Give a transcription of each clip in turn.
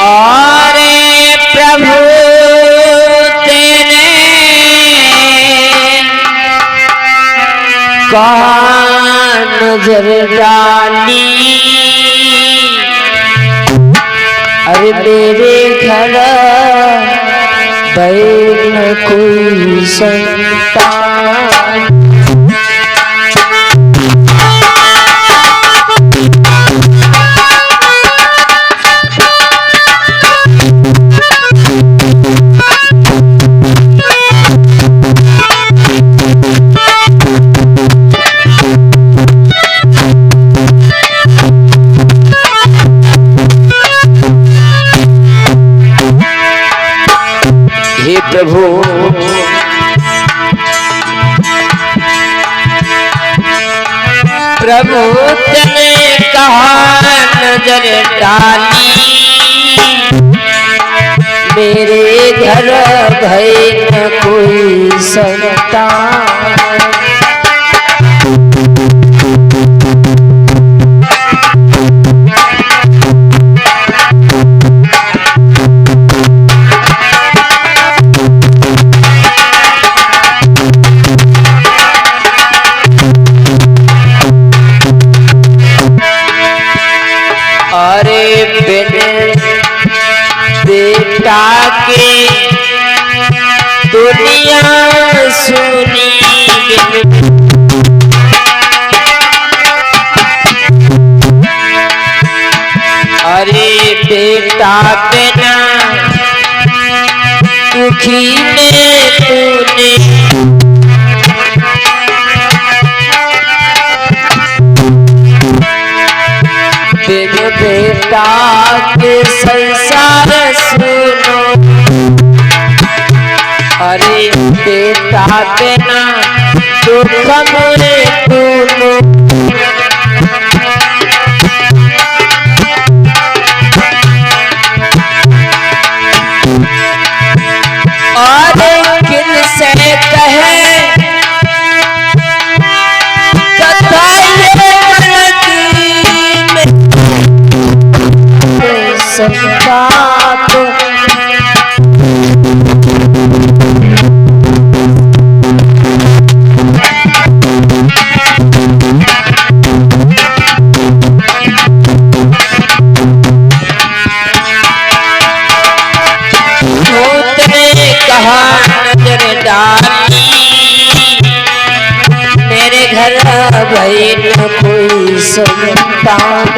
और प्रभु तेने कहाँ नजर डाली, अरे मेरे घर बैन कोई संतान। हे प्रभु प्रभु तेने कहाँ नजर डाली, मेरे घर भई न कोई संतान। अरे बेटा के दुनिया सुनी, अरे बेटा बिना दुखी में तूने, बिन बेटा के संसार सुनो, अरे बेटा बिना दुख में तूनो। अरे किन से कहे कथा संताप, तूने कहाँ नजर डाली, मेरे घर भई न कोई संतान।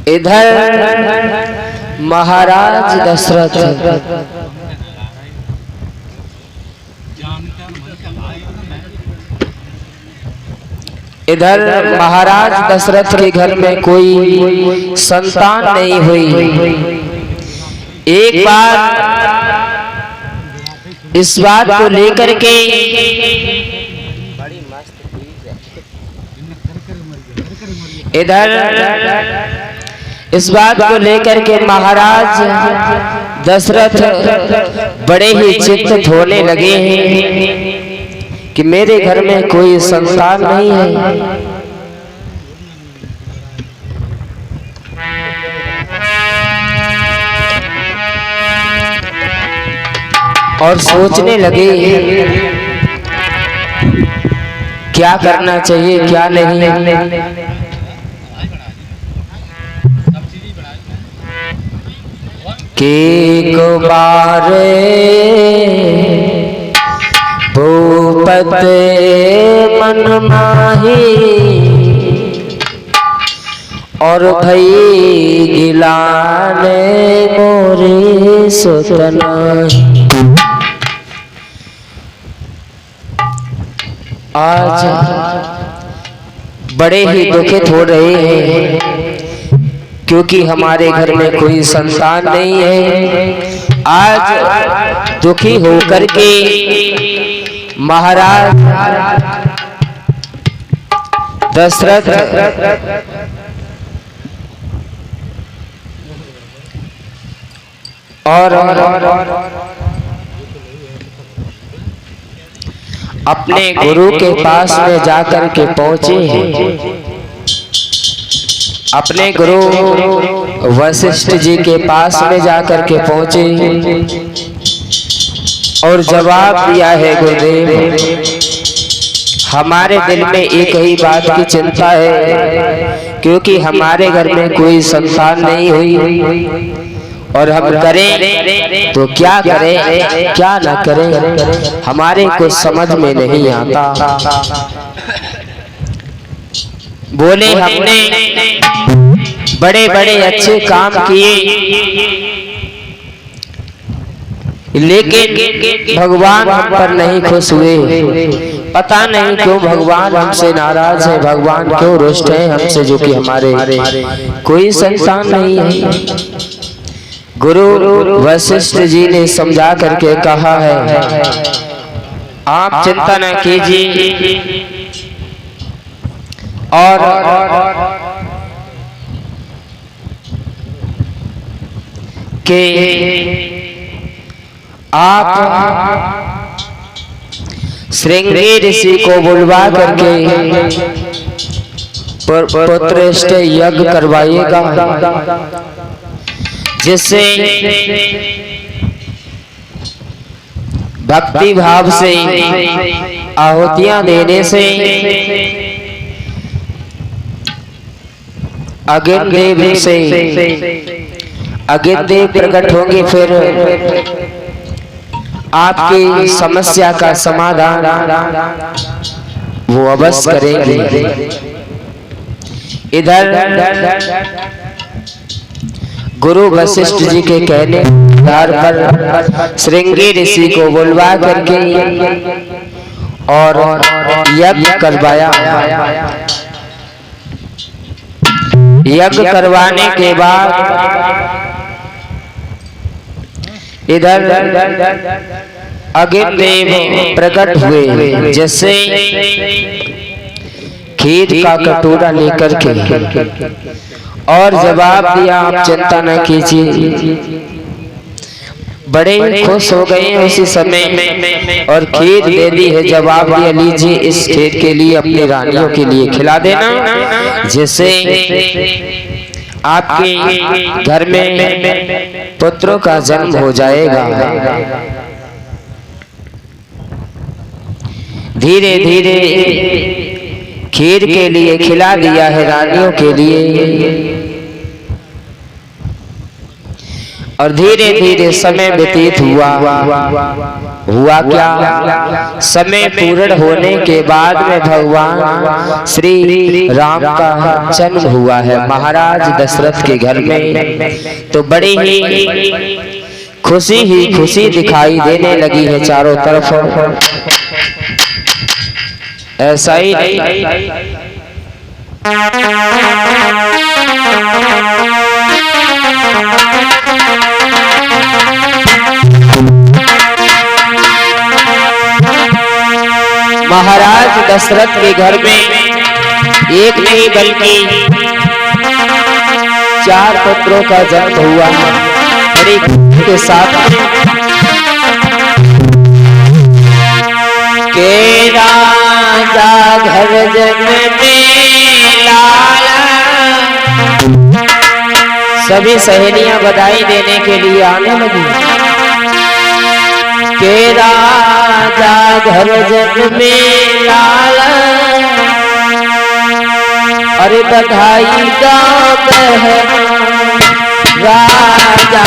इधर महाराज दशरथ के घर में कोई संतान नहीं हुई। एक बार इस बात को लेकर के महाराज दशरथ बड़े ही चिंतित होने लगे हैं कि मेरे घर में कोई संतान नहीं है। और सोचने लगे क्या करना चाहिए क्या नहीं। के को बारे भूपत मन माही, और भई गिलाने मोरे सुतना। आज बड़े ही दुखित हो रहे हैं क्योंकि हमारे घर में कोई संतान नहीं है। आज दुखी होकर के महाराज दशरथ और अपने गुरु के पास में जाकर के पहुंचे हैं। अपने गुरु वशिष्ठ जी के पास में जाकर के पहुंचे और जवाब दिया है, गुरुदेव हमारे दिल में एक ही बात की चिंता है, क्योंकि हमारे घर में कोई संतान नहीं हुई और हम करें तो क्या करें क्या ना करें, हमारे को समझ में नहीं आता। बोले हमने बड़े बड़े अच्छे काम किए, लेकिन भगवान हम पर नहीं खुश हुए। पता नहीं क्यों भगवान हमसे नाराज है, भगवान क्यों रुष्ट है हमसे, जो कि हमारे कोई संतान नहीं है। गुरु वशिष्ठ जी ने समझा करके कहा है, आप चिंता न कीजिए और के आप श्रृंगी ऋषि को बुलवा करके पुत्रष्ट यज्ञ करवाइएगा, जिससे भक्ति भाव से आहुतियां देने से अग्नि देव से अग्नि देव प्रकट होंगे, फिर आपकी समस्या का समाधान वो अवश्य करेंगे। इधर गुरु वशिष्ठ जी के कहने आधार पर श्रृंगी ऋषि को बुलवा करके और यज्ञ करवाया। यज्ञ करवाने के बाद इधर अग्नि देव प्रकट हुए, जिससे खीर का कटोरा लेकर के और जवाब दिया, आप चिंता न कीजिए। बड़े खुश हो गए उसी समय और खीर दे दी है। जवाब दिया, लीजिए इस खीर के लिए अपनी रानियों के लिए खिला देना, जिससे आपके घर में पुत्रों का जन्म हो जाएगा। धीरे धीरे खीर के लिए खिला दिया है रानियों के लिए, और धीरे धीरे समय व्यतीत हुआ क्या, समय पूर्ण होने के बाद में भगवान श्री राम का जन्म हुआ है महाराज दशरथ के घर में। तो बड़ी ही खुशी दिखाई देने लगी है चारों तरफ। ऐसा ही महाराज दशरथ के घर में एक नहीं बल्कि 4 पुत्रों का जन्म हुआ। बड़ी खुशी के साथ के राजा घर जन्मे लाला, सभी सहेलियां बधाई देने के लिए आने लगी। के राजा घर जन्मे लाला, अरे बधाई गाँव राजा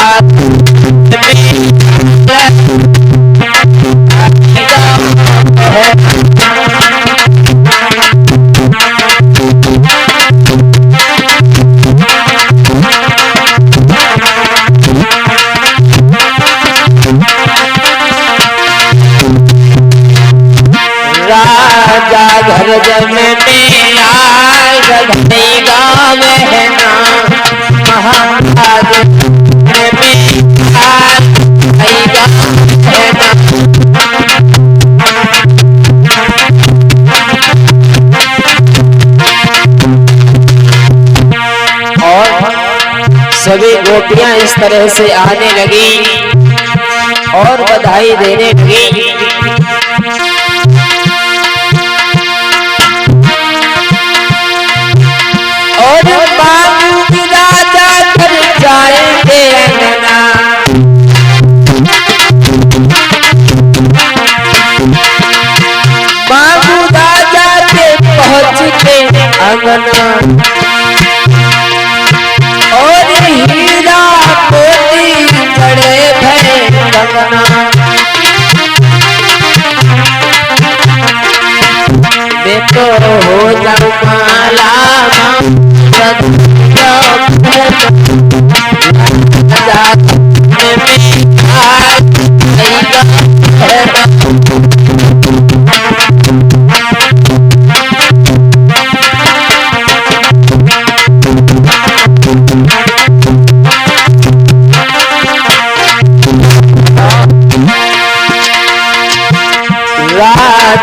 राजा घर जन्मे लाल, बधाई गाँव है ना महाराज में बधाई गाँव है ना। और सभी गोपियां इस तरह से आने लगी और बधाई देने लगी।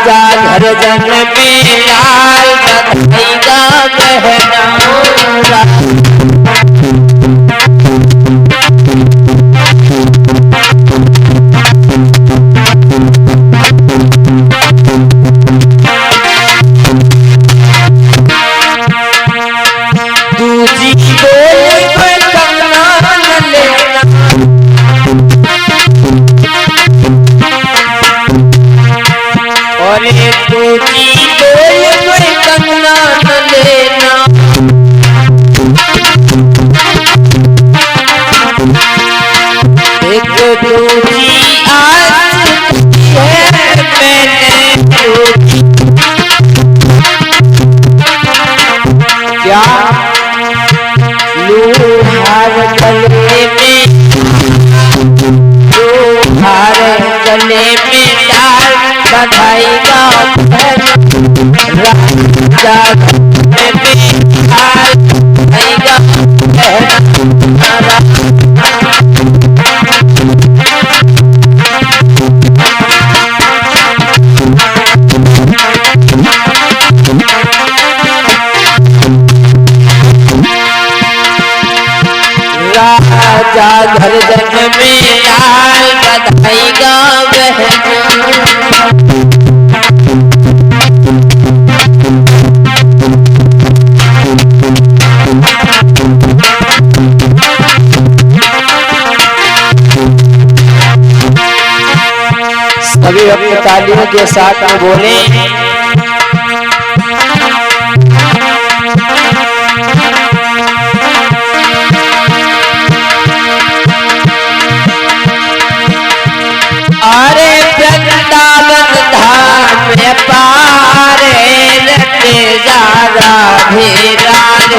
राजा घर जन में लाल बधाई गा बहना। दूजी डोली में कंगना न लेना, और दूजी डोली में कंगना न लेना। एक दूजी आज है मैंने दूजी क्या लोहार गले में, लोहार गले में डाल बधाई गा राजा में डाल बधाई गा राजा घर जन में लाल बधाई गा बहना। सभी अपनी तालियों के साथ में बोले, अरे वृंदावन धाम में पारे रटे जा राधे राधे।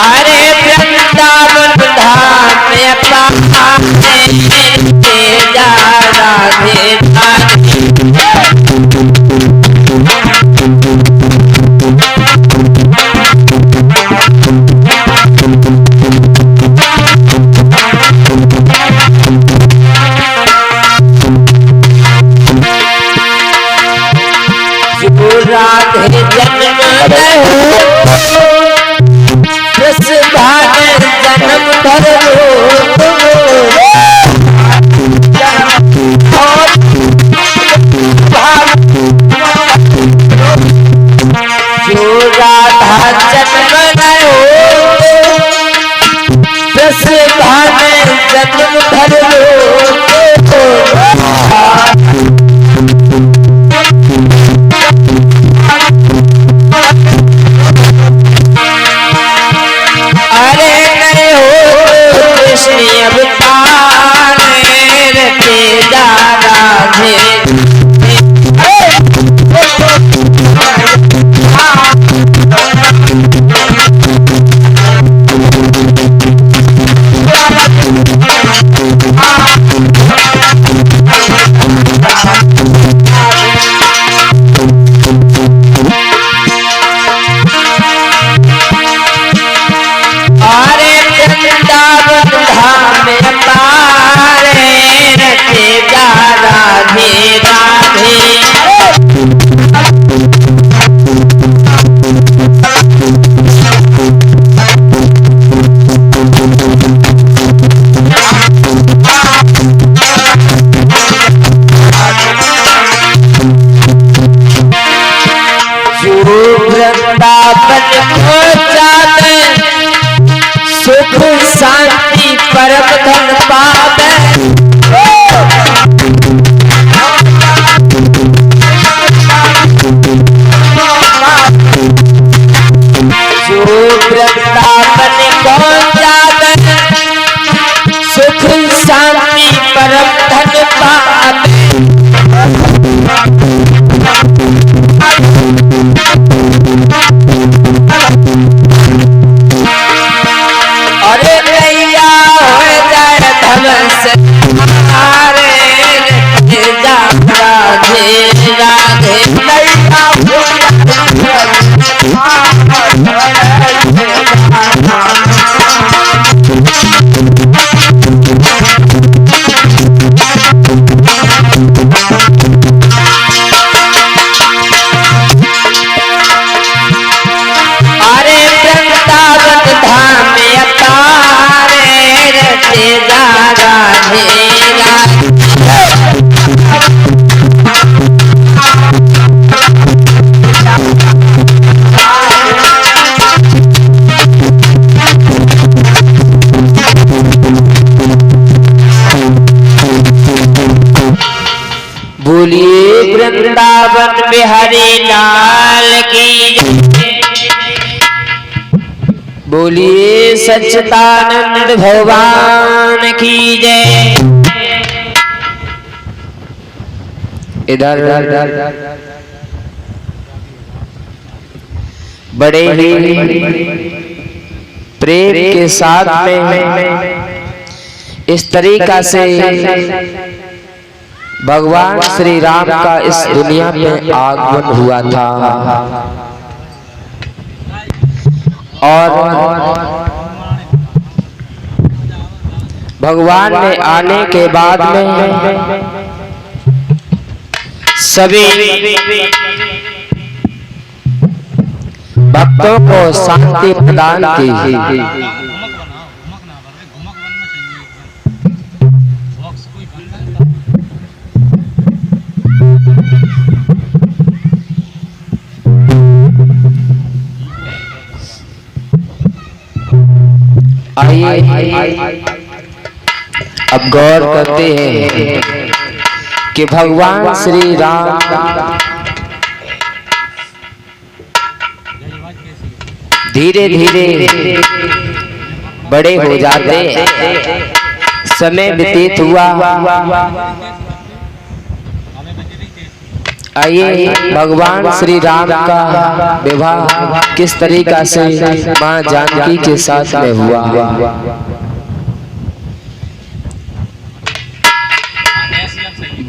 अरे वृंदावन धाम में पारे जा राधे राधे। जो राधे जन्म कृष्ण जन्म धरो, जो राधा जन्म कृष्ण जन्म धरो। अरे नहीं हो कृष्ण अवतार रटे जा राधे। अरे वृंदावन धाम में पारे रटे जा राधे राधे। जो वृंदावन को जाते सुख शांति परम धन पावे। जो वृंदावन को जावे सुख शांति परम धन पावे। अरे नैया हो जाए धन राधे जा राधे बोलिए वृंदावन बिहारी लाल की जय। बोलिए सच्चिदानंद भगवान की जय। इधर बड़े ही प्रेम के साथ में इस तरीका से भगवान श्री राम का इस दुनिया में आगमन हुआ था और भगवान ने आने के बाद में सभी भक्तों को शांति प्रदान की। आइए अब गौर करते हैं कि भगवान श्री राम धीरे धीरे बड़े हो जाते, समय व्यतीत हुआ। आइए भगवान श्री राम का विवाह किस तरीका से मां जानकी के साथ में हुआ।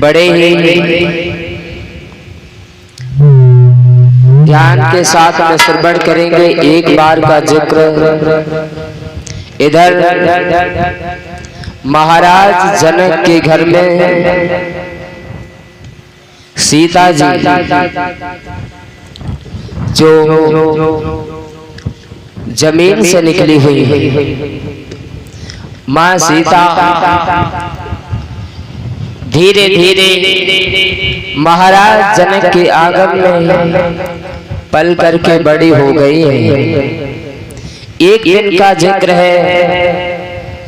बड़े ही ध्यान के साथ में श्रवण करेंगे एक बार का जिक्र। इधर महाराज जनक के घर में सीता जी जो जमीन से निकली हुई मां सीता धीरे धीरे महाराज जनक के आंगन में पल करके बड़ी हो गई है। एक दिन का जिक्र है,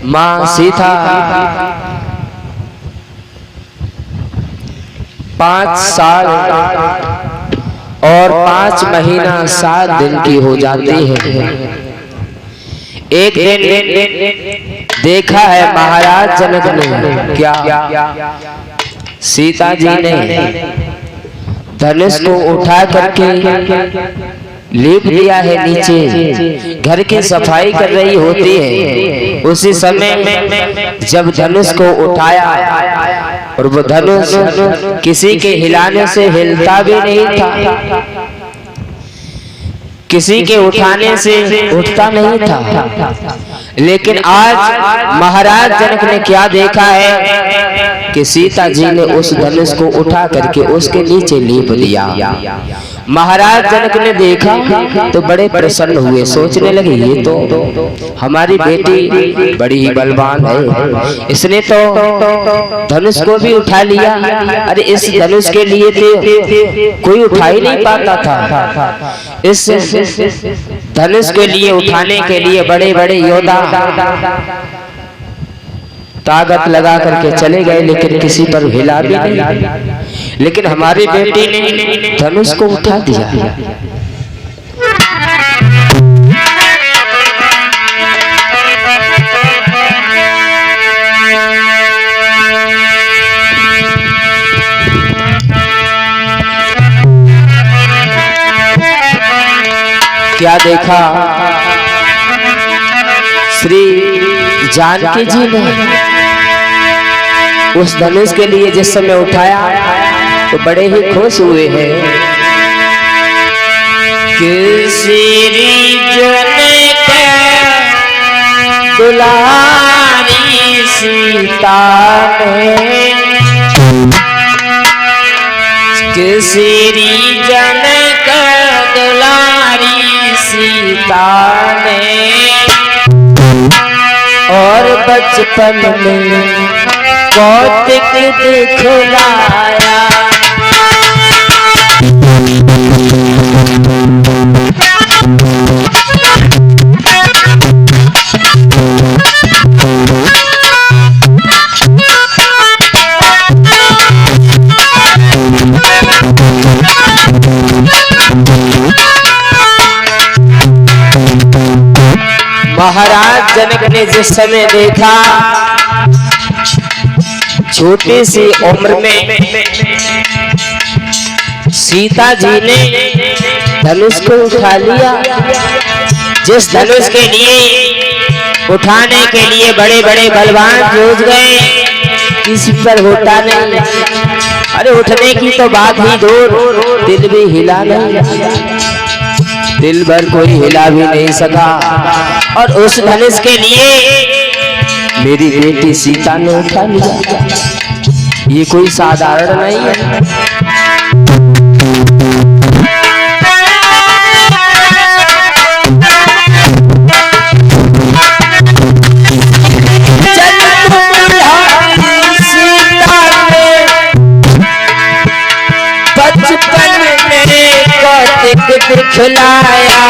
मां सीता 5 साल और 5 महीना 7 दिन की हो जाती है। एक दिन देखा है महाराज जनक ने क्या सीता जी ने धनुष को उठा करके लेप दिया है नीचे, घर की सफाई कर रही होती है। उसी समय में जब धनुष को उठाया और वो धनुष किसी के हिलाने से हिलता भी नहीं था, किसी के उठाने से उठता नहीं था। लेकिन आज महाराज जनक ने क्या देखा है कि सीता जी ने उस धनुष को उठा करके उसके नीचे लेप दिया। महाराज जनक ने देखा तो बड़े प्रसन्न हुए, सोचने लगे ये तो हमारी बेटी बड़ी ही बलवान है, इसने तो धनुष को भी उठा लिया। अरे इस धनुष के लिए तो कोई उठा ही नहीं पाता था। इस धनुष के लिए उठाने के लिए बड़े बड़े योद्धा ताकत लगा करके चले गए, लेकिन किसी पर हिला भी नहीं। लेकिन हमारी बेटी ने धनुष को उठा दिया। क्या देखा श्री जानकी जी ने उस धनुष के लिए जिस समय उठाया तो बड़े ही खुश हुए हैं कि श्री जनक दुलारी सीता ने, कि श्री जनक दुलारी सीता ने और बचपन में कौतिक दिखलाया। महाराज जनक ने जिस समय देखा छोटी सी उम्र में सीता जी ने धनुष को उठा लिया, जिस धनुष के लिए उठाने के लिए बड़े बड़े बलवान जूझ गए, किसी पर होता नहीं। अरे उठने की तो बात ही दूर, दिल भी हिला नहीं, दिल भर कोई हिला भी नहीं सका। और उस धनुष के लिए मेरी बेटी सीता ने उठा लिया, ये कोई साधारण नहीं है। बचपन में कौतिक दिखलाया,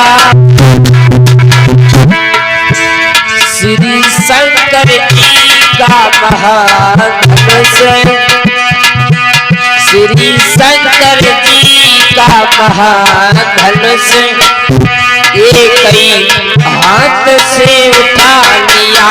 श्री शंकर जी का महाधनुष, श्री शंकर जी का महाधनुष एक ही हाथ से उठा लिया।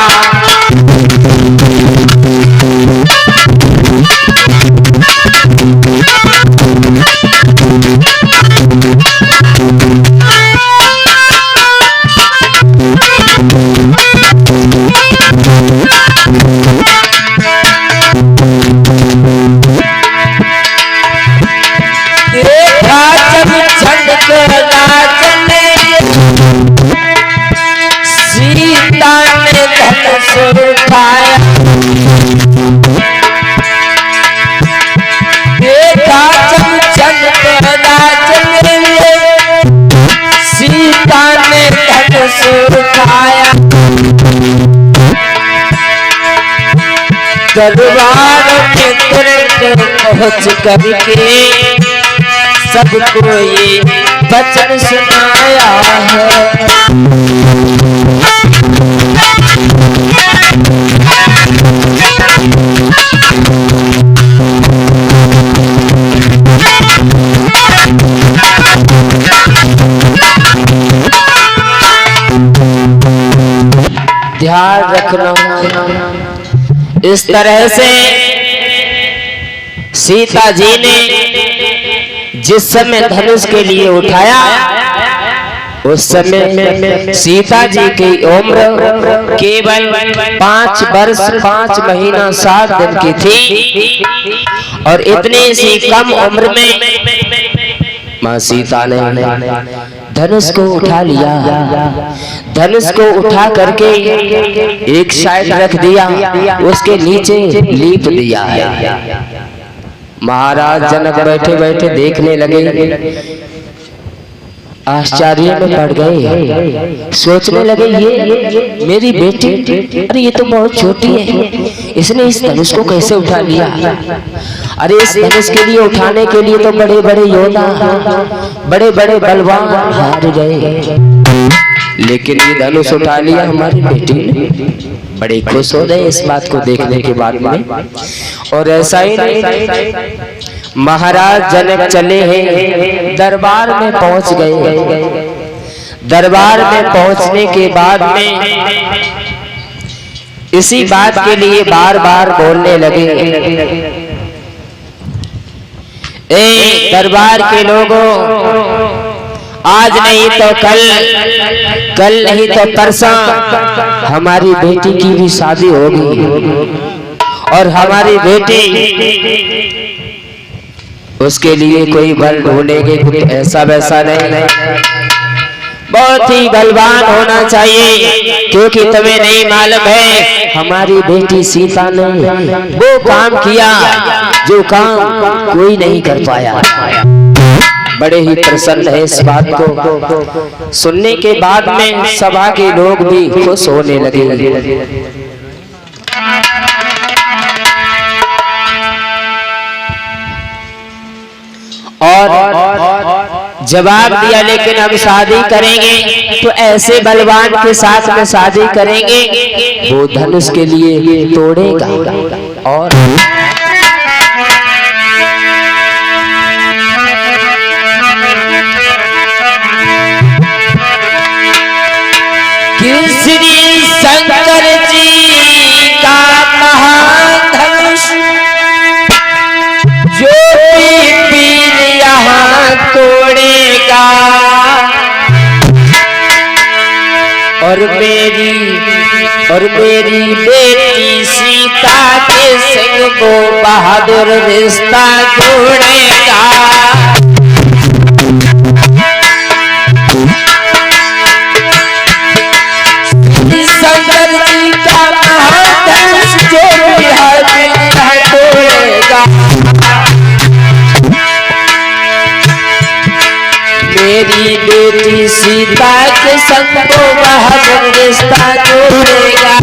दरबार में तुरंत पहुँच करके सबको ये वचन सुनाया है। ध्यान रखना, इस तरह से सीता जी ने जिस समय धनुष के लिए उठाया, उस समय सीता जी की उम्र केवल 5 वर्ष 5 महीना 7 दिन की थी। और इतनी सी कम उम्र में माँ सीता ने धनुष को उठा लिया। धनुष को उठा करके एक साइड रख दिया, उसके नीचे लीप दिया है। महाराज जनक बैठे बैठे देखने लगे, आश्चर्य में पड़ गए, सोचने लगे ये मेरी बेटी, अरे ये तो बहुत छोटी है, इसने इस धनुष को कैसे उठा लिया। अरे इस धनुष के लिए उठाने के लिए तो बड़े बड़े योद्धा, बड़े बड़े बलवान हार गए, लेकिन ये धनुष उठा लिया हमारी बेटी ने। बड़े खुश हो गए इस बात को देखने के बाद में। और ऐसा ही नहीं, महाराज जनक चले हैं, दरबार में पहुंच गए। दरबार में पहुंचने के बाद में इसी बात के लिए बार बार बोलने लगे, ए दरबार के लोगों, आज नहीं तो कल, कल नहीं तो परसों हमारी बेटी की भी शादी होगी। और हमारी बेटी, उसके लिए कोई बल ढूंढेंगे, कुछ ऐसा वैसा नहीं, बहुत ही बलवान होना चाहिए, क्योंकि तुम्हें नहीं मालूम है हमारी बेटी सीता ने वो काम किया जो काम कोई नहीं कर पाया। बड़े ही प्रसन्न है इस बात को सुनने के बाद में सभा के लोग भी खुश होने लगे। और जवाब दिया लेकिन हम शादी करेंगे तो ऐसे बलवान के साथ में शादी करेंगे वो धनुष के लिए तोड़ेगा। और श्री शंकर जी का महाधनुष जो पीर यहाँ तोड़ेगा और मेरी बेटी सीता के संग वो बहादुर रिश्ता जोड़ेगा। मेरी बेटी सीता के संग को बहादुर रिश्ता जोड़ेगा।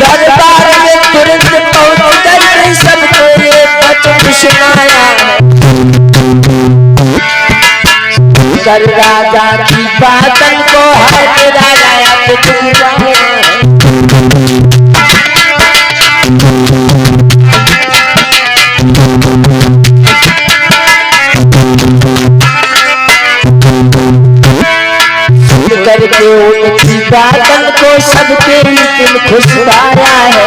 दरबार में तुरंत पहुंच कर सबको ये वचन सुनाया कर राजा की बातन को हर राजा करके उनकी बातन को सबके दिल खुशबारा है।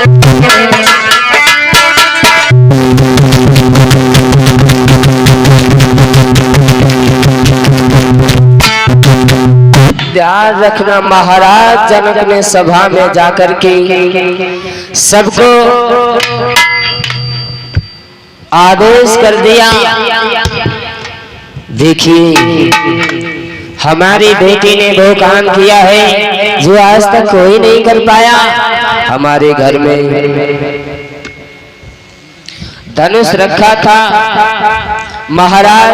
ध्यान रखना महाराज जनक ने सभा में जाकर के सबको आदेश कर दिया, देखिए हमारी बेटी ने वो काम किया है जो आज तक कोई नहीं कर पाया। हमारे घर में धनुष रखा था, महाराज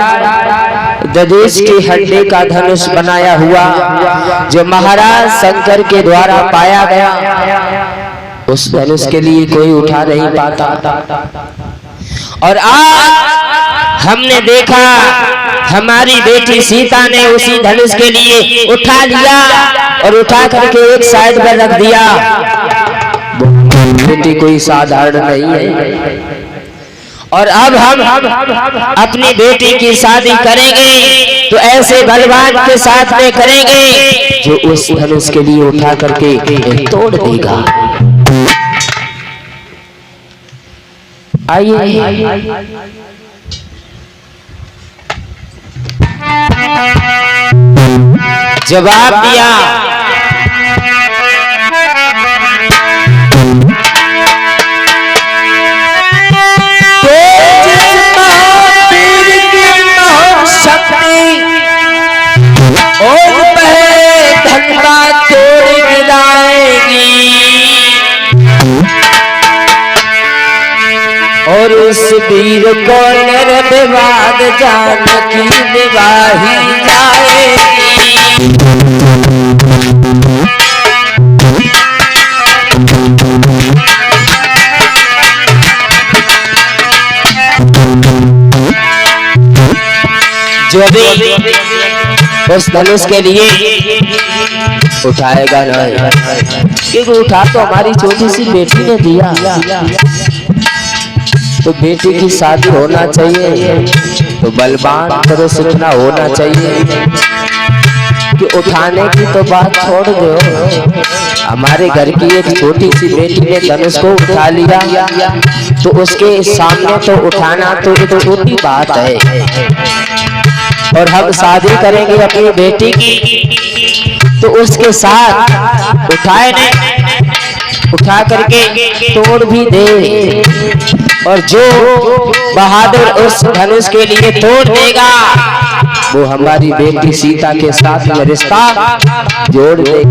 दधीच की हड्डी का धनुष बनाया हुआ जो महाराज शंकर के द्वारा पाया गया, उस धनुष के लिए कोई उठा नहीं पाता। और आज हमने देखा हमारी बेटी सीता ने उसी धनुष के लिए उठा लिया और उठा करके एक साइड पर रख दिया। बेटी कोई साधारण नहीं है। और अब हम अपनी बेटी की शादी करेंगे तो ऐसे बलवान के साथ में करेंगे जो उस धनुष के लिए उठा करके तोड़ देगा। आइए जवाब दिया, और उस वीर को निर्विवाद जानकी निभाई जाएगी। जो भी उस धनुष के लिए उठाएगा नहीं, क्योंकि उठा तो हमारी छोटी सी बेटी ने दिया, तो बेटी की शादी होना चाहिए तो बलवान तरह से इतना होना चाहिए कि उठाने की तो बात छोड़ दो। हमारे घर की एक छोटी सी बेटी ने धनुष को उठा लिया तो उसके सामने तो उठाना तो एक छोटी बात है। और हम शादी करेंगे अपनी बेटी की तो उसके साथ उठाए नहीं, उठा करके तोड़ भी दे। और जो बहादुर उस धनुष के लिए तोड़ देगा वो हमारी बेटी सीता के साथ में रिश्ता जोड़ दे।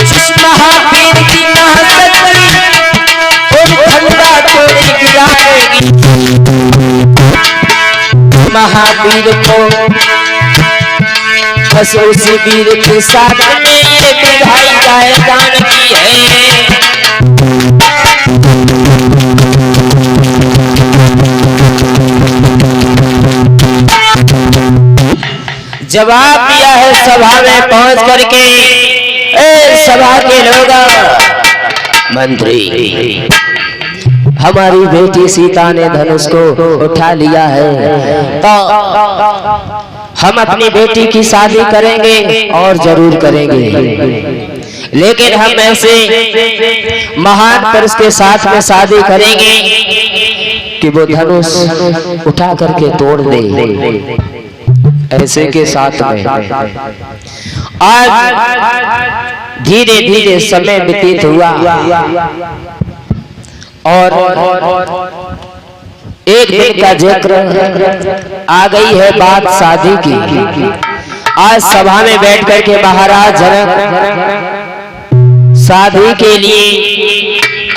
जिस महावीर की महावीर को, बस उसी वीर के साथ में ये विधाई गायन की है। जवाब दिया है सभा में पहुंच करके, ए सभा के लोग, मंत्री, हमारी बेटी सीता ने धनुष को उठा लिया है, तो हम अपनी बेटी की शादी करेंगे और जरूर करेंगे, लेकिन हम ऐसे महान पुरुष के साथ में शादी करेंगे कि वो धनुष उठा करके तोड़ दे। ऐसे के साथ में आज धीरे धीरे समय व्यतीत हुआ और एक दिन का जिक्र आ गई है बात शादी की। आज सभा में बैठ करके महाराज जनक शादी के लिए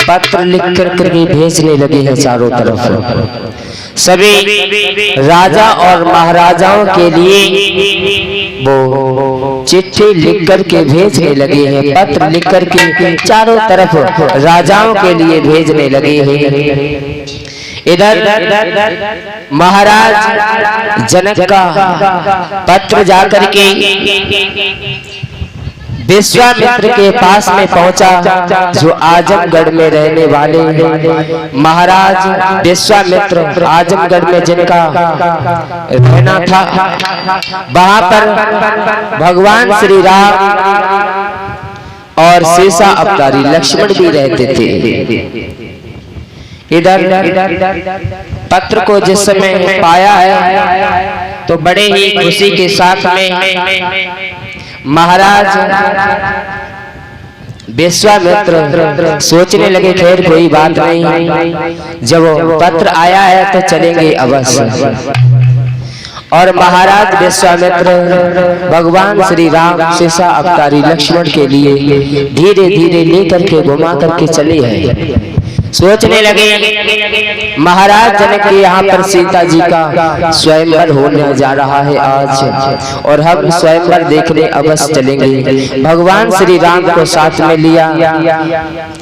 पत्र लिख करके भेजने लगे हैं चारों तरफ। सभी राजा और महाराजाओं के लिए वो चिट्ठी लिख करके भेजने लगे हैं, पत्र लिख करके चारों तरफ राजाओं के लिए भेजने लगे हैं। इधर महाराज जनक का पत्र जाकर के विश्वामित्र के पास में पहुंचा, जो आजमगढ़ में रहने वाले महाराज विश्वामित्र, आजमगढ़ में जिनका रहना था, वहां पर भगवान श्री राम और सीसा अवतारी लक्ष्मण भी रहते थे। इधर पत्र को जिस समय पाया है तो बड़े ही खुशी के साथ में महाराज विश्वामित्र सोचने लगे, खैर कोई बात नहीं, जब पत्र आया है तो चलेंगे अवश्य। और महाराज विश्वामित्र भगवान श्री राम, सीसा अवतारी लक्ष्मण के लिए धीरे धीरे लेकर के घुमा करके चले हैं। सोचने लगे महाराज जनक के यहाँ पर सीता जी का स्वयंवर होने जा रहा है आज, और हम स्वयंवर देखने अवश्य चलेंगे। भगवान श्री राम को साथ में लिया,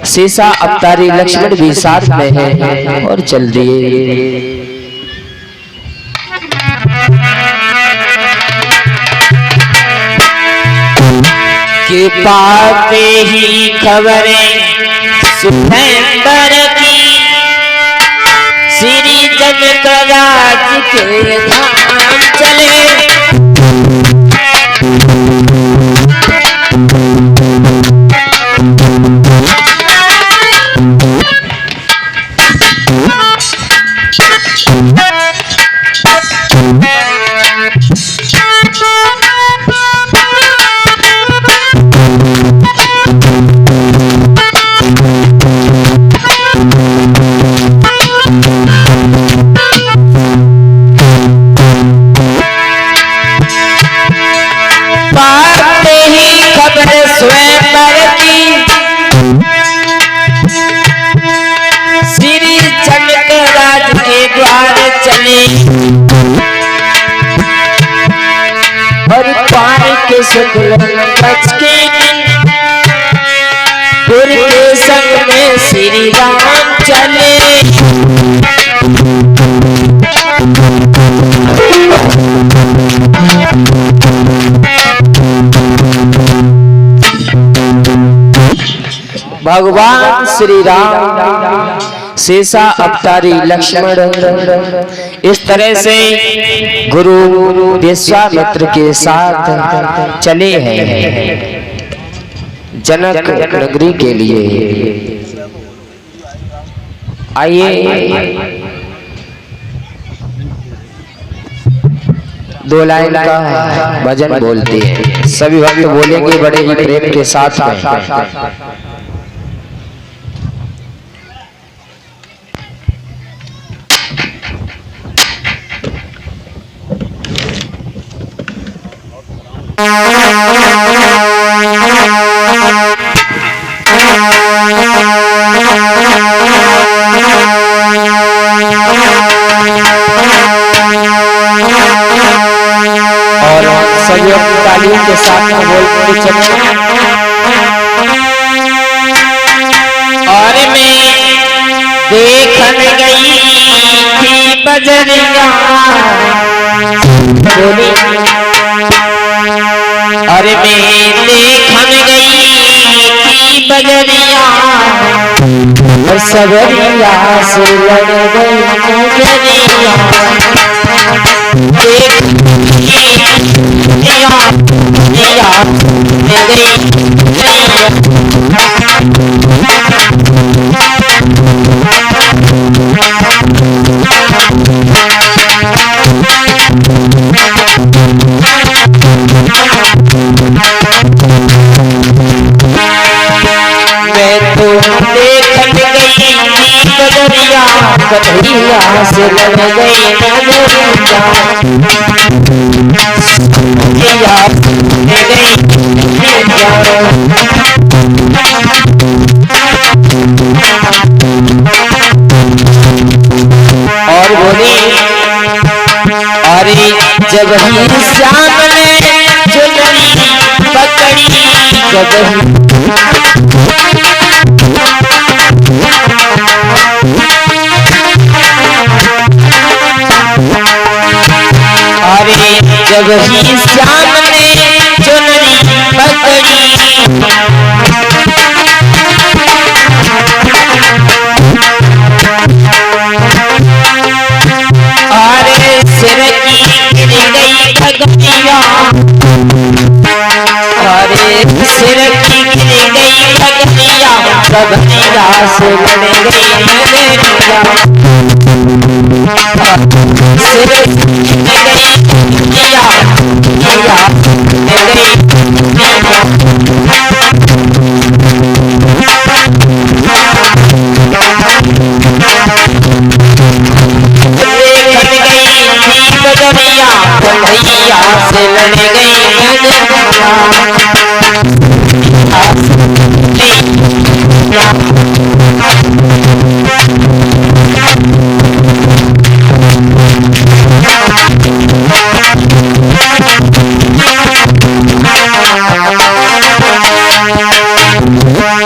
सीसा अवतारी लक्ष्मण भी साथ में है और चल दिए। के पाते ही खबरें स्वयंवर की, श्री जनक राज के धाम चले। और पानी के शुक्ल पक्ष के पुर के संग में श्री राम चले। भगवान श्री राम, सीसा अवतारी लक्ष्मण इस तरह से गुरु विश्वामित्र के साथ चले हैं जनक नगरी के लिए। आइए दो लाइन का भजन बोलते हैं, सभी भक्त बोलेंगे बड़े ही प्रेम के साथ में। और सभी अपनी तालियों के साथ में बोलते चले। और मैं देखन गई थी बजरिया बोली। अरे मैं देखन गई थी बजरिया और सबरिया से लड़ गई बजरिया। कन्हैया से लड़ गई नजरिया और बोली। अरे जब ही श्याम ने चुनरी पकड़ी जब जब ही श्याम ने चुनरी पकड़ी अरे सिर की गिर गई भगतिया। अरे सिर की गिर गई भगतिया भगतिया से लड़ गई नजरिया। सिर कन्हैया से लड़ गई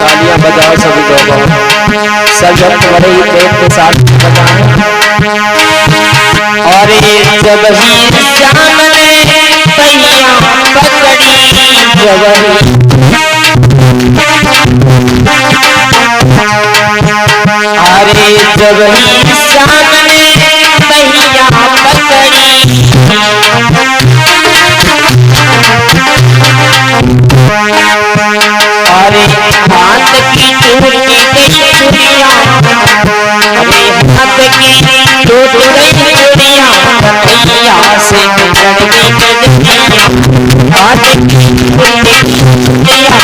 तालियां बजाओ सभी लोगों, सब बड़े ही प्रेम के साथ बजाएं। और जब ही श्याम ने पहिया पकड़ी जब अरे जब ही श्याम ने पहिया पकड़ी अरे हाथ की टूटी गई चूड़ियां अरे हाथ की टूट गई चूड़ियां कन्हैया से लड़ गई नजरिया। हाथ की टूटी चूड़ियां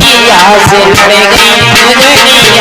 कन्हैया से लड़ गई नजरिया।